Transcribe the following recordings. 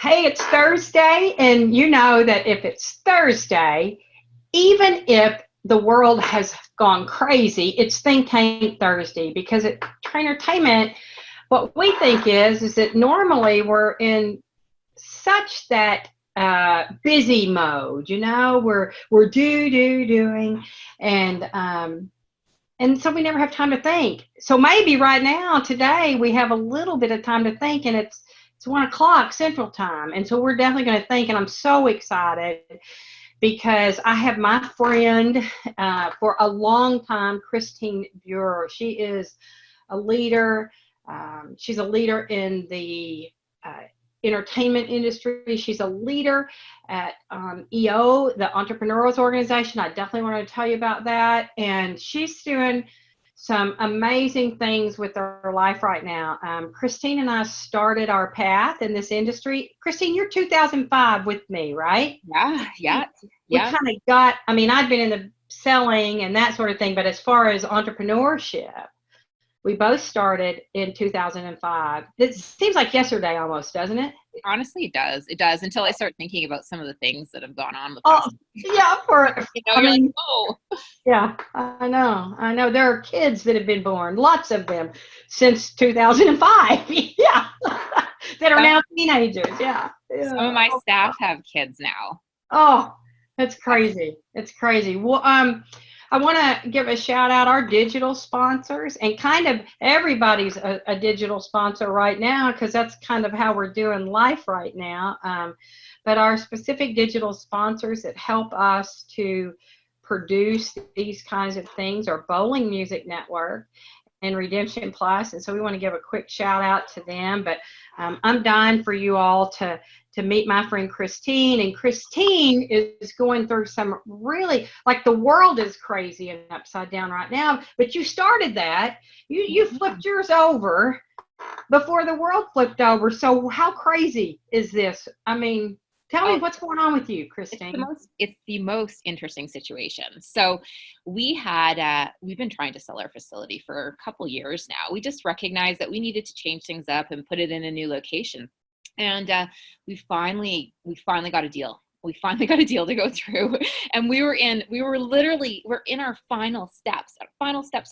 Hey, it's Thursday, and you know that if it's Thursday, even if the world has gone crazy, it's Think Tank Thursday because at entertainment, what we think is that normally we're in such that busy mode, we're doing, and and so we never have time to think. So maybe right now, today, we have a little bit of time to think, and it's 1 o'clock Central Time, and so we're definitely going to think. And I'm so excited because I have my friend for a long time, Christine Buhr. She is a leader. She's a leader in the entertainment industry. She's a leader at EO, the Entrepreneurs Organization. I definitely want to tell you about that. And she's doing some amazing things with her life right now. Christine and I started our path in this industry. Christine, you're 2005 with me, right? Yeah. We kind of got, I mean, I'd been in the selling and that sort of thing, but as far as entrepreneurship, we both started in 2005. It seems like yesterday almost, doesn't it? Honestly, it does. It does until I start thinking about some of the things that have gone on the Oh, past. yeah, I You're like, mean, oh, yeah, I know. I know. There are kids that have been born, lots of them, since 2005. Yeah, that are some, now teenagers. Yeah, some of yeah. my staff have kids now. Oh, that's crazy. It's crazy. Well, I want to give a shout out our digital sponsors, and kind of everybody's a digital sponsor right now because that's kind of how we're doing life right now. But our specific digital sponsors that help us to produce these kinds of things are Bowling Music Network and Redemption Plus, and so we want to give a quick shout out to them. But I'm dying for you all to meet my friend Christine, and Christine is going through some really, like, the world is crazy and upside down right now. But you started that, you flipped yours over before the world flipped over. So how crazy is this? I mean, tell me Oh, what's going on with you, Christine. it's the most interesting situation. So we've been trying to sell our facility for a couple years now. We just recognized that we needed to change things up and put it in a new location. And we finally got a deal. We finally got a deal to go through, and we're in our final steps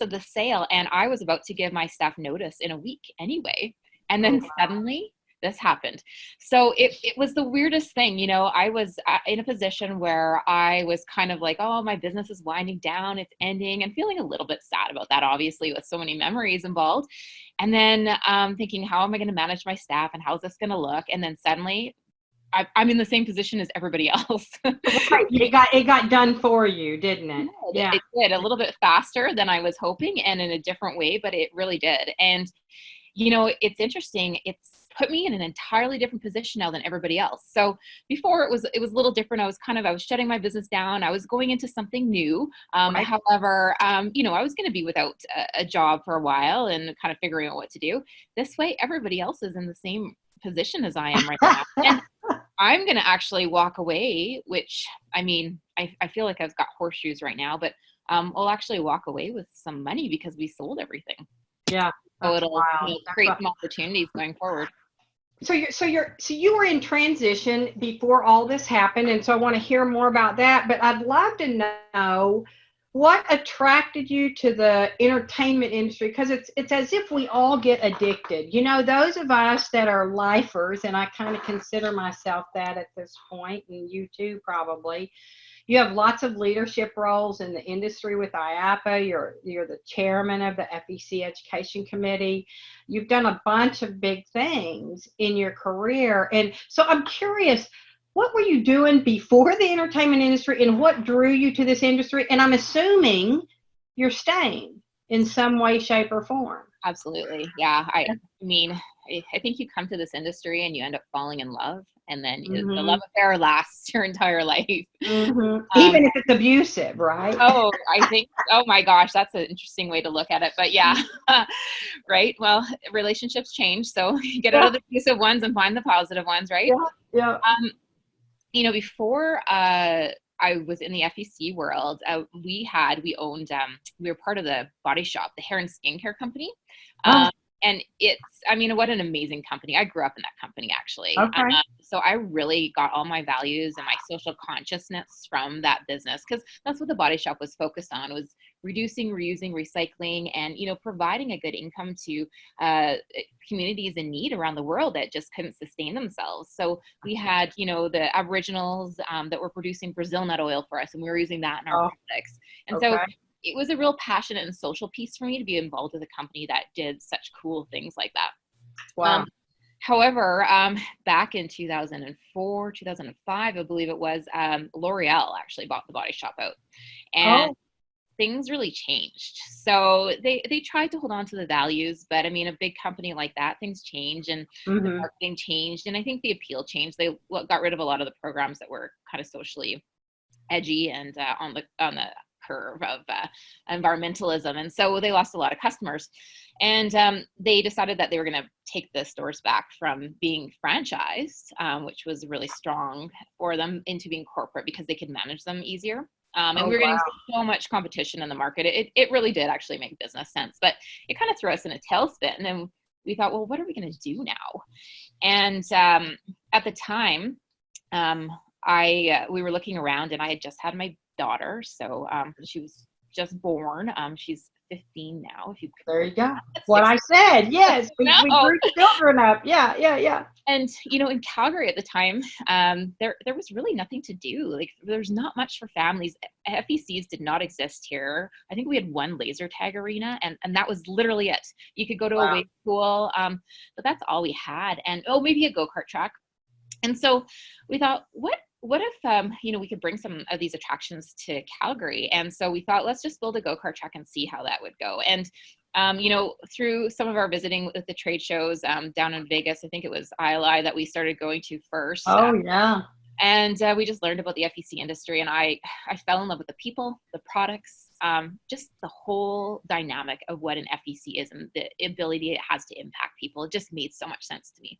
of the sale. And I was about to give my staff notice in a week anyway. And Oh, then suddenly this happened. So it was the weirdest thing. I was in a position where I was kind of like, oh, my business is winding down, it's ending, and feeling a little bit sad about that, obviously, with so many memories involved. And then thinking, how am I going to manage my staff and how's this going to look? And then suddenly I'm in the same position as everybody else. right. It got done for you, didn't it? Yeah. It did a little bit faster than I was hoping and in a different way, but it really did. And it's interesting. It's put me in an entirely different position now than everybody else. So before it was a little different. I was shutting my business down. I was going into something new. Right. However, I was going to be without a job for a while and kind of figuring out what to do. This way, everybody else is in the same position as I am right now. And I'm going to actually walk away, which, I mean, I feel like I've got horseshoes right now, but I'll actually walk away with some money because we sold everything. Yeah. So That's it'll wild. create some opportunities going forward. So you were in transition before all this happened, and so I want to hear more about that. But I'd love to know what attracted you to the entertainment industry, because it's as if we all get addicted. Those of us that are lifers, and I kind of consider myself that at this point, and you too probably. You have lots of leadership roles in the industry with IAPA. You're the chairman of the FEC Education Committee. You've done a bunch of big things in your career. And so I'm curious, what were you doing before the entertainment industry, and what drew you to this industry? And I'm assuming you're staying in some way, shape, or form. Absolutely. Yeah. I mean, I think you come to this industry and you end up falling in love, and then the Mm-hmm. love affair lasts your entire life. Mm-hmm. Um, Even if it's abusive, right? oh my gosh, that's an interesting way to look at it. But yeah, right. Well, relationships change. So get out Yeah, of the abusive ones and find the positive ones, right? yeah, yeah. Um, before I was in the FEC world, we were part of the Body Shop, the hair and skincare company. Oh, And it's, I mean, what an amazing company. I grew up in that company, actually. Okay. So I really got all my values and my social consciousness from that business, because that's what the Body Shop was focused on, was reducing, reusing, recycling, and, providing a good income to communities in need around the world that just couldn't sustain themselves. So we had, the Aboriginals that were producing Brazil nut oil for us, and we were using that in our Oh, products. And so okay. it was a real passionate and social piece for me to be involved with a company that did such cool things like that. Wow. However, back in 2004, 2005, I believe it was, L'Oreal actually bought the Body Shop out, and Oh, things really changed. So they tried to hold on to the values, but I mean, a big company like that, things change, and the mm-hmm. marketing changed, and I think the appeal changed. They got rid of a lot of the programs that were kind of socially edgy and on the curve of environmentalism, and so they lost a lot of customers. And they decided that they were going to take the stores back from being franchised, which was really strong for them, into being corporate, because they could manage them easier. And Oh, we were getting wow. so much competition in the market. It really did actually make business sense, but it kind of threw us in a tailspin. And we thought, well, what are we going to do now? And at the time, we were looking around, and I had just had my daughter. So she was just born. She's 15 now. If you There you go. That's What 6. I said. Yes. We No. grew children up. Yeah. Yeah. Yeah. And in Calgary at the time, there was really nothing to do. Like, there's not much for families. FECs did not exist here. I think we had one laser tag arena, and that was literally it. You could go to a Wow. wave pool, but that's all we had. And maybe a go-kart track. And so we thought, what if we could bring some of these attractions to Calgary? And so we thought, let's just build a go-kart track and see how that would go. And through some of our visiting with the trade shows down in Vegas, I think it was ILI that we started going to first. Oh, yeah. And we just learned about the FEC industry, and I fell in love with the people, the products, just the whole dynamic of what an FEC is and the ability it has to impact people. It just made so much sense to me.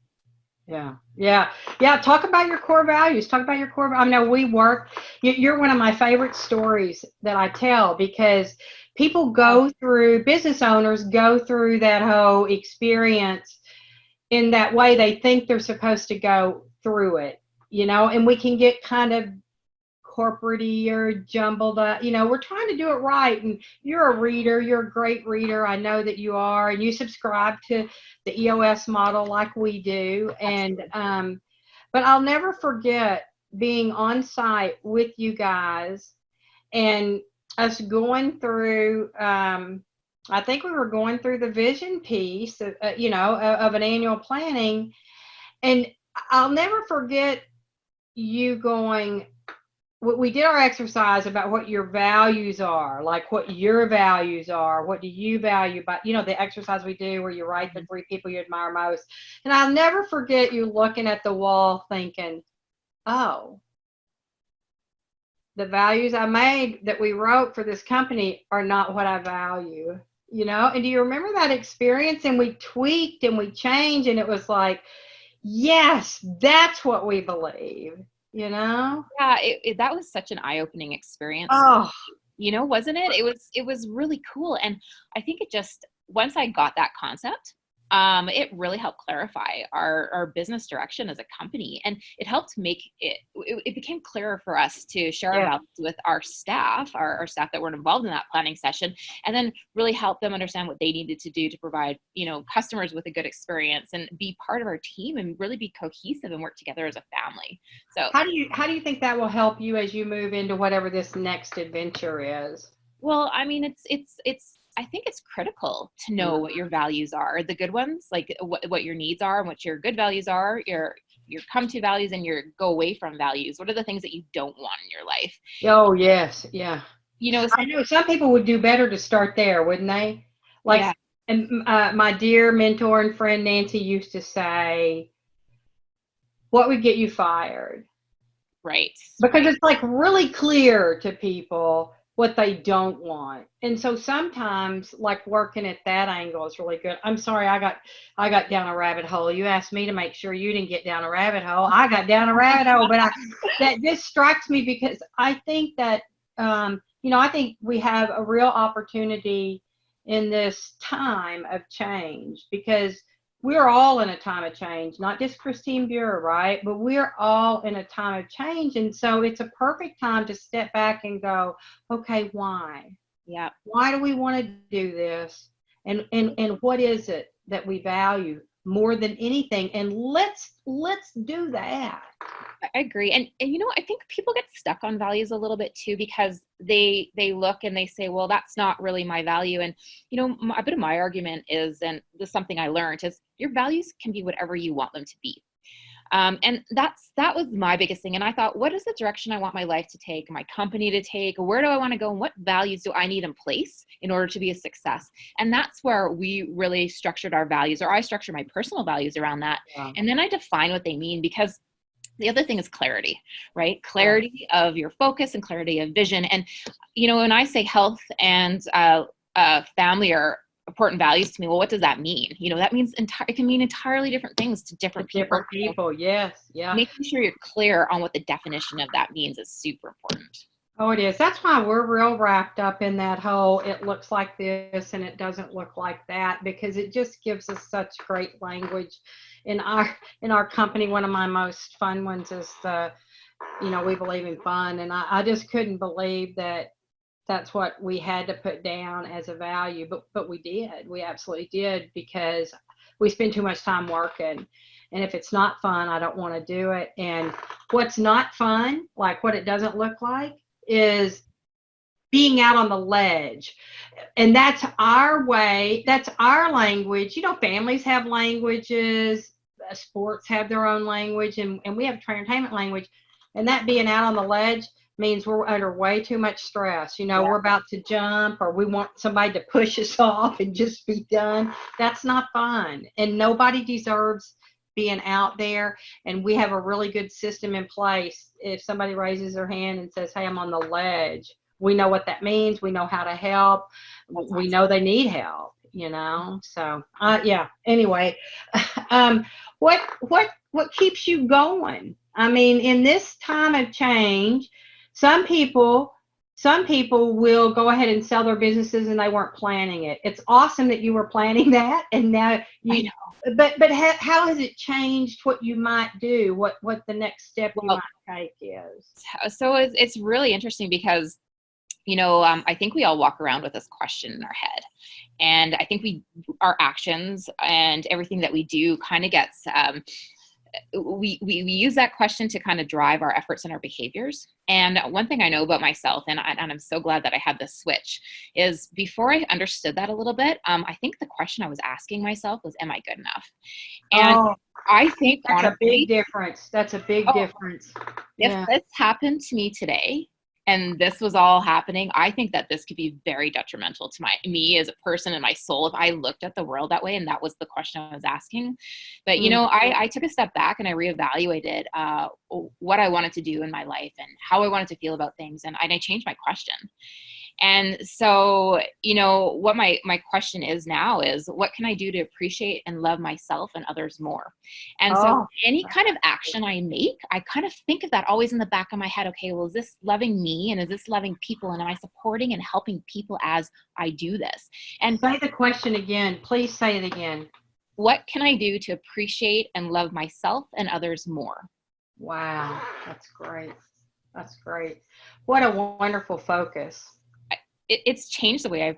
Yeah. Yeah. Yeah. Talk about your core values. Talk about your core. I know you're one of my favorite stories that I tell, because people business owners go through that whole experience in that way. They think they're supposed to go through it, and we can get kind of corporate-y or jumbled up. We're trying to do it right. And you're a reader. You're a great reader. I know that you are. And you subscribe to the EOS model like we do. And but I'll never forget being on site with you guys and us going through. I think we were going through the vision piece, of an annual planning. And I'll never forget you going, we did our exercise about what your values are, like what your values are, what do you value, but the exercise we do where you write the 3 people you admire most. And I'll never forget you looking at the wall thinking, oh, the values I made that we wrote for this company are not what I value, and do you remember that experience? And we tweaked and we changed, and it was like, yes, that's what we believe. Yeah, that was such an eye-opening experience. Oh, Wasn't it? It was really cool. And I think it just, once I got that concept, it really helped clarify our business direction as a company. And it helped make it became clearer for us to share our values with our staff, our staff that were involved in that planning session, and then really help them understand what they needed to do to provide, customers with a good experience and be part of our team and really be cohesive and work together as a family. So how do you think that will help you as you move into whatever this next adventure is? well, I mean, I think it's critical to know what your values are, the good ones, like what your needs are and what your good values are, your come to values and your go away from values. What are the things that you don't want in your life? Oh, yes. Yeah. I Some, know some people would do better to start there, wouldn't they? Like, yeah, and my dear mentor and friend Nancy used to say, what would get you fired? right. Because it's like really clear to people what they don't want. And so sometimes like working at that angle is really good. I'm sorry, I got down a rabbit hole. You asked me to make sure you didn't get down a rabbit hole. I got down a rabbit hole, but that just strikes me because I think that I think we have a real opportunity in this time of change, because we're all in a time of change, not just Christine Buhr, right? But we're all in a time of change. And so it's a perfect time to step back and go, okay, why? Yeah. Why do we want to do this? And what is it that we value more than anything? And let's do that. I agree. And you know, I think people get stuck on values a little bit too, because they look and they say, well, that's not really my value. And, you know, a bit of my argument is, and this is something I learned, is your values can be whatever you want them to be. And that was my biggest thing. And I thought, what is the direction I want my life to take, my company to take? Where do I want to go? And what values do I need in place in order to be a success? And that's where we really structured our values, or I structured my personal values around that. Yeah. And then I define what they mean, because the other thing is clarity, right? Clarity of your focus and clarity of vision. And, you know, when I say health and family are important values to me, well, what does that mean? You know, that means it can mean entirely different things to different people. Different people, yes, yeah. Making sure you're clear on what the definition of that means is super important. Oh, it is. That's why we're real wrapped up in that whole, it looks like this and it doesn't look like that, because it just gives us such great language. In our company, one of my most fun ones is we believe in fun. And I just couldn't believe that that's what we had to put down as a value, but we did. We absolutely did, because we spend too much time working. And if it's not fun, I don't want to do it. And what's not fun, like what it doesn't look like, is being out on the ledge. And that's our way, that's our language. You know, families have languages, sports have their own language, and we have entertainment language. And that being out on the ledge means we're under way too much stress. You know, we're about to jump, or we want somebody to push us off and just be done. That's not fun. And nobody deserves being out there. And we have a really good system in place. If somebody raises their hand and says, hey, I'm on the ledge, we know what that means. We know how to help. We know they need help, you know? So, yeah, anyway, what keeps you going? I mean, in this time of change, some people will go ahead and sell their businesses and they weren't planning it. It's awesome that you were planning that, and now you know. But how has it changed what you might do? What the next step you might take is? So it's really interesting, because, you know, I think we all walk around with this question in our head, and I think our actions and everything that we do kind of gets. We use that question to kind of drive our efforts and our behaviors. And one thing I know about myself, and I'm so glad that I had this switch, is before I understood that a little bit, I think the question I was asking myself was, am I good enough? And I think that's honestly, a big difference. That's a big difference. If this happened to me today, and this was all happening, I think that this could be very detrimental to me as a person and my soul if I looked at the world that way and that was the question I was asking. But, you know, I took a step back and I reevaluated what I wanted to do in my life and how I wanted to feel about things. And I changed my question. And so, you know, what my question is now is, what can I do to appreciate and love myself and others more? And so any kind of action I make, I kind of think of that always in the back of my head. Okay, well, is this loving me, and is this loving people? And am I supporting and helping people as I do this? And say the question again. Please say it again. What can I do to appreciate and love myself and others more? Wow, that's great. That's great. What a wonderful focus. It's changed the way I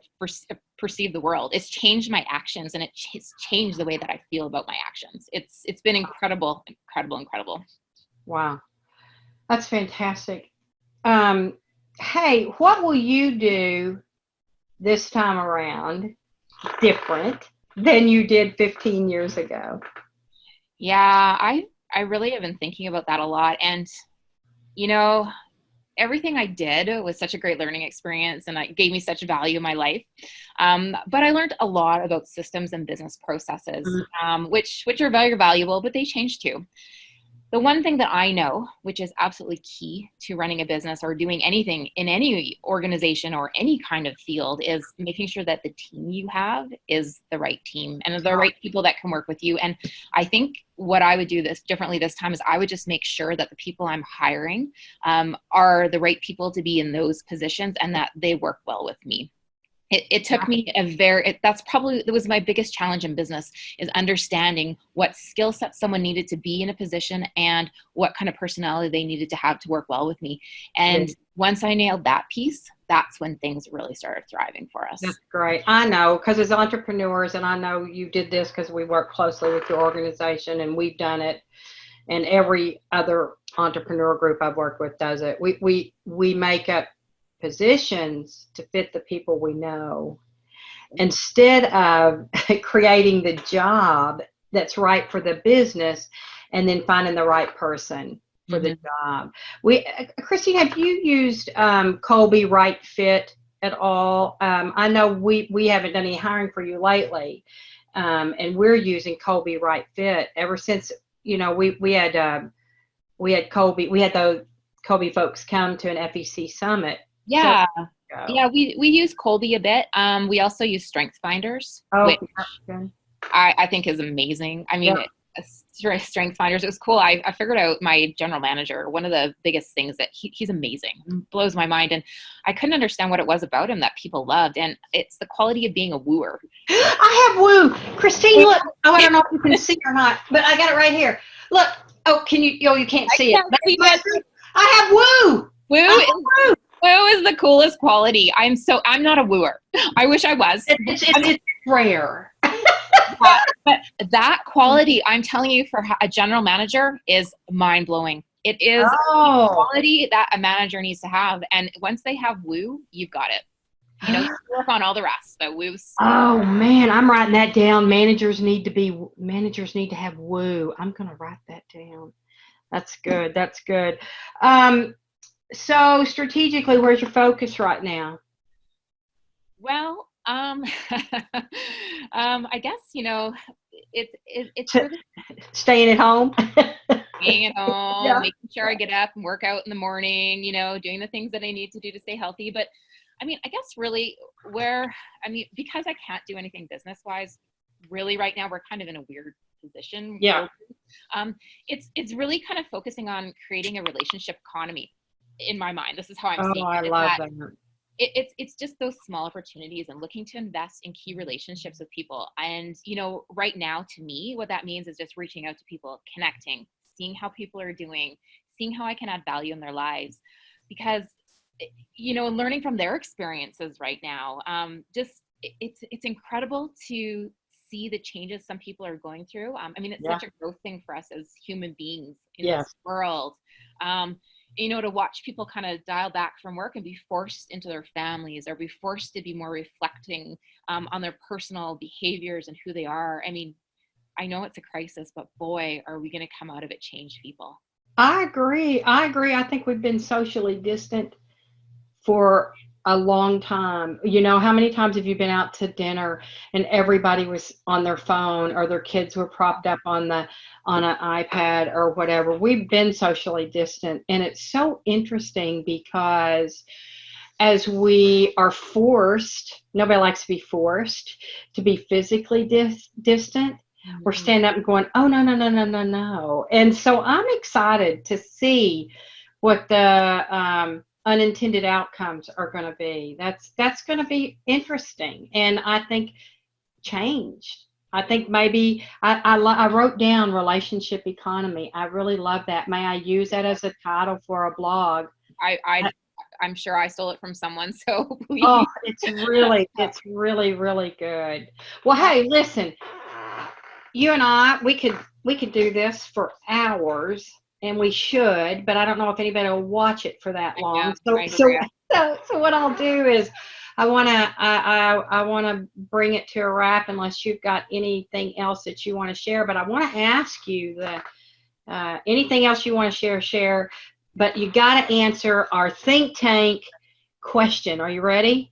perceive the world. It's changed my actions, and it's changed the way that I feel about my actions. It's been incredible. Wow, that's fantastic. Hey, what will you do this time around different than you did 15 years ago? Yeah, I really have been thinking about that a lot, and you know, everything I did was such a great learning experience, and it gave me such value in my life. But I learned a lot about systems and business processes, which are very valuable, but they change too. The one thing that I know, which is absolutely key to running a business or doing anything in any organization or any kind of field, is making sure that the team you have is the right team and the right people that can work with you. And I think what I would do differently this time is I would just make sure that the people I'm hiring are the right people to be in those positions and that they work well with me. It took me that's probably, it was my biggest challenge in business, is understanding what skill set someone needed to be in a position and what kind of personality they needed to have to work well with me. And once I nailed that piece, that's when things really started thriving for us. That's great. I know, because as entrepreneurs, and I know you did this because we work closely with your organization and we've done it, and every other entrepreneur group I've worked with does it. We make up positions to fit the people we know instead of creating the job that's right for the business and then finding the right person for the job. Christine, have you used Colby Right Fit at all? I know we haven't done any hiring for you lately, and we're using Colby Right Fit ever since, we had Colby, we had those Colby folks come to an FEC summit. Yeah. Yeah, we use Colby a bit. We also use Strength Finders, which I think is amazing. I mean, Strength Finders, it was cool. I figured out my general manager, one of the biggest things that he's amazing, blows my mind. And I couldn't understand what it was about him that people loved. And it's the quality of being a wooer. I have woo. Christine, look. Oh, I don't know if you can see or not, but I got it right here. Look. Oh, can you? You can't see it. I have woo. Woo is the coolest quality. I'm not a wooer. I wish I was. It's rare. But that quality, I'm telling you, for a general manager is mind blowing. It is the quality that a manager needs to have. And once they have woo, you've got it. You work on all the rest. But woo's. Oh man, I'm writing that down. Managers need to have woo. I'm going to write that down. That's good. That's good. So strategically, where's your focus right now? Well, I guess, it's really staying at home. Staying at home, making sure I get up and work out in the morning, doing the things that I need to do to stay healthy. But I mean, I guess really because I can't do anything business-wise, really right now we're kind of in a weird position. Yeah. It's really kind of focusing on creating a relationship economy. In my mind, this is how I'm seeing it. I love that. It's just those small opportunities and looking to invest in key relationships with people. And, right now, to me, what that means is just reaching out to people, connecting, seeing how people are doing, seeing how I can add value in their lives. Because, and learning from their experiences right now, it's incredible to see the changes some people are going through. It's such a growth thing for us as human beings in this world. To watch people kind of dial back from work and be forced into their families, or be forced to be more reflecting on their personal behaviors and who they are. I mean, I know it's a crisis, but boy, are we going to come out of it changed people. I agree. I think we've been socially distant for a long time. How many times have you been out to dinner and everybody was on their phone, or their kids were propped up on an iPad or whatever? We've been socially distant, and it's so interesting because as we are forced, nobody likes to be forced to be physically distant. We're standing up and going, oh, no. And so I'm excited to see what the unintended outcomes are going to be. That's going to be interesting. And I think changed. I think maybe I wrote down relationship economy. I really love that. May I use that as a title for a blog? I'm sure I stole it from someone, so please. Oh, it's really, really good. Well, hey, listen, you and I, we could do this for hours, and we should, but I don't know if anybody will watch it for that long. So what I'll do is I want to bring it to a wrap, unless you've got anything else that you want to share. But I want to ask you anything else you want to share. But you got to answer our Think Tank question. Are you ready?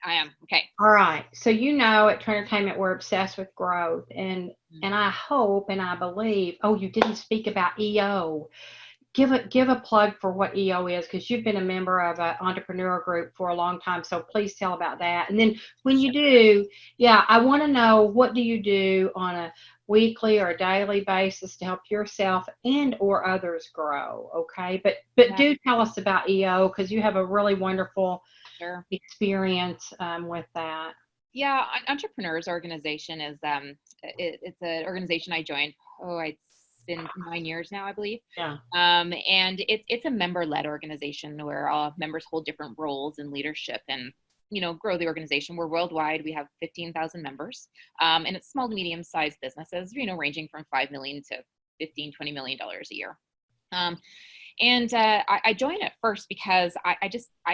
I am. Okay. All right. So at Trentertainment, we're obsessed with growth, and I hope and I believe. Oh, you didn't speak about EO. Give a plug for what EO is, because you've been a member of an entrepreneur group for a long time. So please tell about that. And then when you do, I want to know, what do you do on weekly or daily basis to help yourself and or others grow. Okay. But Yeah, do tell us about EO, because you have a really wonderful sure. experience with that. Yeah, Entrepreneurs Organization is it's an organization I joined. Oh, it's been 9 years now, I believe. Yeah. And it's a member-led organization where all members hold different roles in leadership and grow the organization. We're worldwide. We have 15,000 members, and it's small to medium-sized businesses, ranging from 5 million to 15, $20 million a year. And I joined it first because I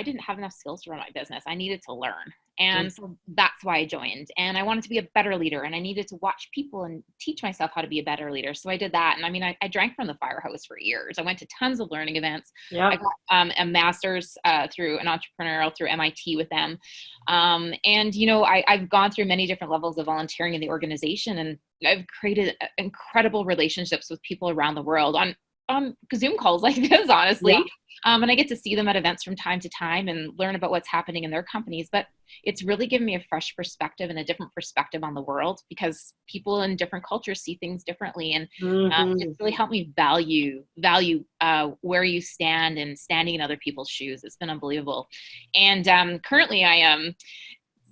didn't have enough skills to run my business. I needed to learn. And so that's why I joined. And I wanted to be a better leader, and I needed to watch people and teach myself how to be a better leader. So I did that. And I mean, I drank from the fire hose for years. I went to tons of learning events. Yeah. I got a master's through an entrepreneurial through MIT with them. And, I've gone through many different levels of volunteering in the organization, and I've created incredible relationships with people around the world on Zoom calls like this, honestly. Yeah. And I get to see them at events from time to time and learn about what's happening in their companies. But it's really given me a fresh perspective and a different perspective on the world, because people in different cultures see things differently. And it's really helped me value where you stand and standing in other people's shoes. It's been unbelievable. And currently I am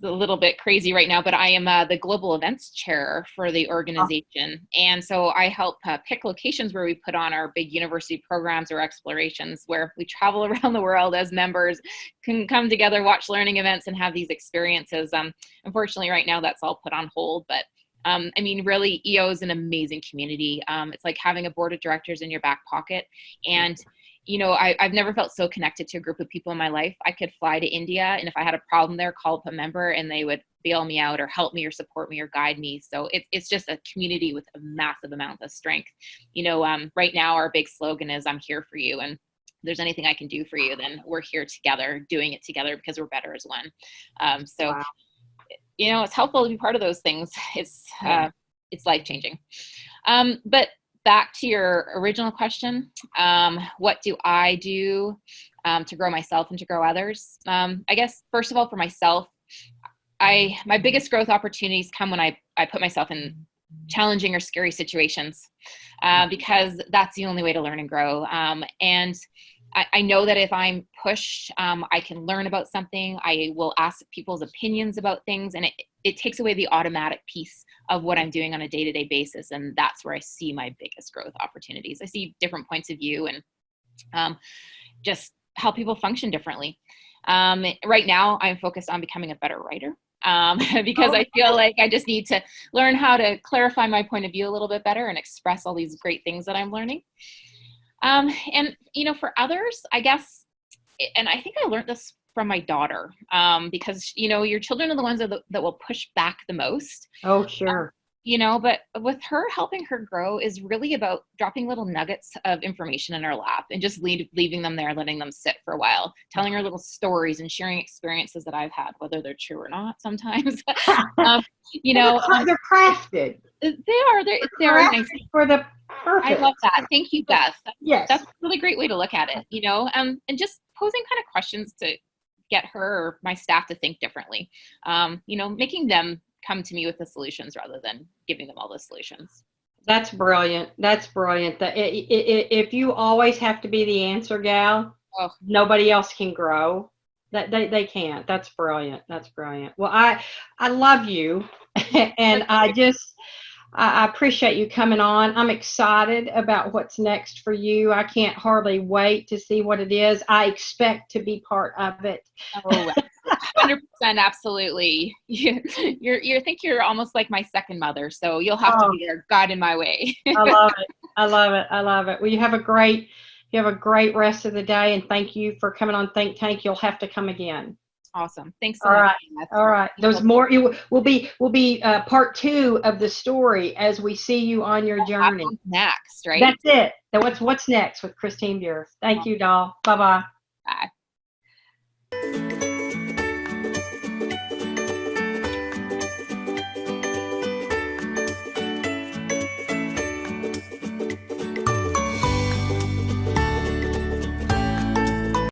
a little bit crazy right now, but I am the global events chair for the organization. And so I help pick locations where we put on our big university programs or explorations, where we travel around the world as members, can come together, watch learning events, and have these experiences. Unfortunately, right now that's all put on hold, but I mean, really, EO is an amazing community. It's like having a board of directors in your back pocket. And I've never felt so connected to a group of people in my life. I could fly to India, and if I had a problem there, call up a member and they would bail me out or help me or support me or guide me. So it's just a community with a massive amount of strength. Right now our big slogan is, I'm here for you. And if there's anything I can do for you, then we're here together, doing it together, because we're better as one. Wow. It's helpful to be part of those things. It's life-changing. But back to your original question, what do I do to grow myself and to grow others? I guess, first of all, for myself, my biggest growth opportunities come when I put myself in challenging or scary situations, because that's the only way to learn and grow. And I know that if I'm pushed, I can learn about something. I will ask people's opinions about things, and it takes away the automatic piece of what I'm doing on a day-to-day basis. And that's where I see my biggest growth opportunities. I see different points of view and just how people function differently. Right now, I'm focused on becoming a better writer, because I feel like I just need to learn how to clarify my point of view a little bit better and express all these great things that I'm learning. And, for others, I guess, and I think I learned this from my daughter, because, your children are the ones that will push back the most. Oh, sure. But with her, helping her grow is really about dropping little nuggets of information in her lap and just leaving them there, letting them sit for a while, telling her little stories and sharing experiences that I've had, whether they're true or not sometimes. They're crafted. They're nice for the purpose. I love that. Thank you, Beth. Yes. That's a really great way to look at it, and just posing kind of questions to get her or my staff to think differently, making them come to me with the solutions rather than giving them all the solutions. That's brilliant. That's brilliant. If you always have to be the answer gal, nobody else can grow. That they can't. That's brilliant. That's brilliant. Well, I love you, and I appreciate you coming on. I'm excited about what's next for you. I can't hardly wait to see what it is. I expect to be part of it. Oh, 100%, absolutely. You think you're almost like my second mother, so you'll have to be there, God in my way. I love it. I love it. I love it. Well, you have a great rest of the day, and thank you for coming on Think Tank. You'll have to come again. Awesome. Thanks so much. All right. There's more. Will be part 2 of the story as we see you on your journey. Next, right? That's it. What's next with Christine Buhr. Thank you, doll. Bye-bye. Bye.